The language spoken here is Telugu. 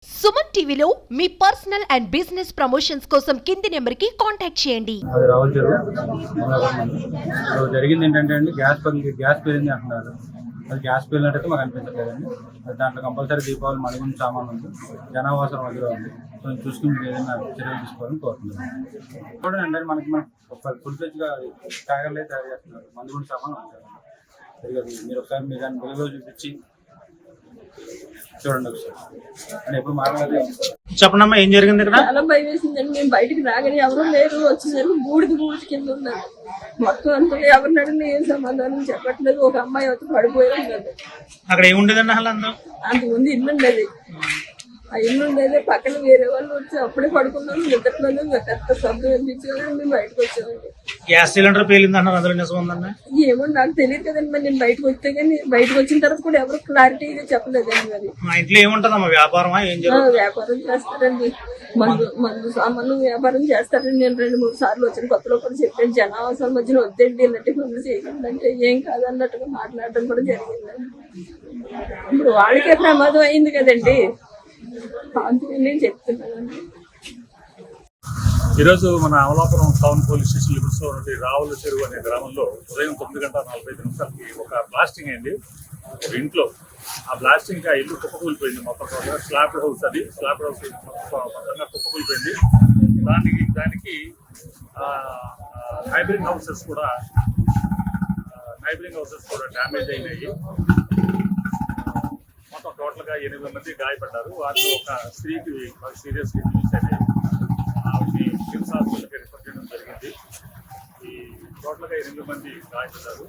సుమన్ టీవీలో మీ పర్సనల్ అండ్ బిజినెస్ ప్రమోషన్స్ కోసం కింది నెంబర్కి కాంటాక్ట్ చేయండి. అది రావుల చెరువు జరిగింది ఏంటంటే అండి, గ్యాస్ పేలింది అంటున్నారు. అది గ్యాస్ పేలినట్టయితే మాకు అనిపించట్లేదండి. దాంట్లో కంపల్సరీ దీపావళి మణిగుండ సామాన్ ఉంది, జనావాసం మధ్యలో ఉంది. కొంచెం చూసుకుని మీరు ఏదైనా చర్యలు తీసుకోవాలని కోరుతున్నాను. చూడండి అంటే మనకి ఒక ఫుల్ ఫ్లెడ్జ్గా ట్యాగర్లే తయారు చేస్తున్నారు. మణిగుండ సామాన్ ఉంటారు. మీరు ఒకసారి మీరు దాన్ని వెలుగులో చూపించి చూడండి ఒకసారి. అని ఎప్పుడు మాట్లాడలేదు. చెప్పనమ్మా, ఏం జరిగింది ఇక్కడ? చాలా భయం వేసిందండి. మేము బయటికి రాగానే ఎవరు లేరు. వచ్చేసరికి బూడిది కింద ఉన్నారు. మొత్తం అంతా ఎవరిని అడిగినా ఏం సమాధానం చెప్పట్లేదు. ఒక అమ్మాయి వచ్చి పడిపోయి ఉన్నది. అక్కడ ఏముండేదండి అసలు? అంతకుముందు ఇల్లు ఉండేది. ఆ ఇల్లు ఉండేది పక్కన వేరే వాళ్ళు వచ్చి అప్పుడే పడుకున్నాము. నిద్రలోనే పెద్ద శబ్దం వినిపించాలని మేము బయటకు వచ్చామండి. గ్యాస్ సిలిండర్ పేలింది అన్నారు, అందులో నిజం ఉందండి? ఏమో నాకు తెలియదు కదండి. మరి నేను బయటకు వస్తే కానీ బయటకు వచ్చిన తర్వాత కూడా ఎవరు క్లారిటీగా చెప్పలేదండి. మరి మా ఇంట్లో ఏముంటదమ్మా? వ్యాపారమా? ఏం జరుగుతుంది? వ్యాపారం చేస్తారండి. మందు సామాన్లు వ్యాపారం చేస్తారండి. నేను 2-3 సార్లు వచ్చిన కొత్తలో కూడా చెప్పాను, జనావాసాల మధ్యన వద్దండి, ఇలాంటి పనులు చేయకండి అంటే ఏం కాదన్నట్టుగా మాట్లాడడం కూడా జరిగిందండి. ఇప్పుడు వాళ్ళకే ప్రమాదం అయింది కదండి, అందుకని నేను చెప్తున్నానండి. ఈరోజు మన Amalapuram town police station limits లో ఉన్నటువంటి రావుల చెరువు అనే గ్రామంలో ఉదయం 9:45 ఒక బ్లాస్టింగ్ అయింది ఒక ఇంట్లో. ఆ బ్లాస్టింగ్ ఆ ఇల్లు కుప్పకూలిపోయింది. మొత్తం స్లాబ్డ్ హౌస్, అది స్లాబ్డ్ హౌస్ మొత్తంగా కుప్పకూలిపోయింది. దానికి నైబరింగ్ హౌసెస్ కూడా డ్యామేజ్ అయినాయి. మొత్తం టోటల్గా 8 మంది గాయపడ్డారు. వారిలో ఒక స్త్రీకి సీరియస్గా ఇంజరీస్ అయినాయి. ఆవిడని కిమ్స్ హాస్పిటల్కి రిఫర్ చేయడం జరిగింది. ఈ టోటల్గా 8 మంది గాయపడ్డారు.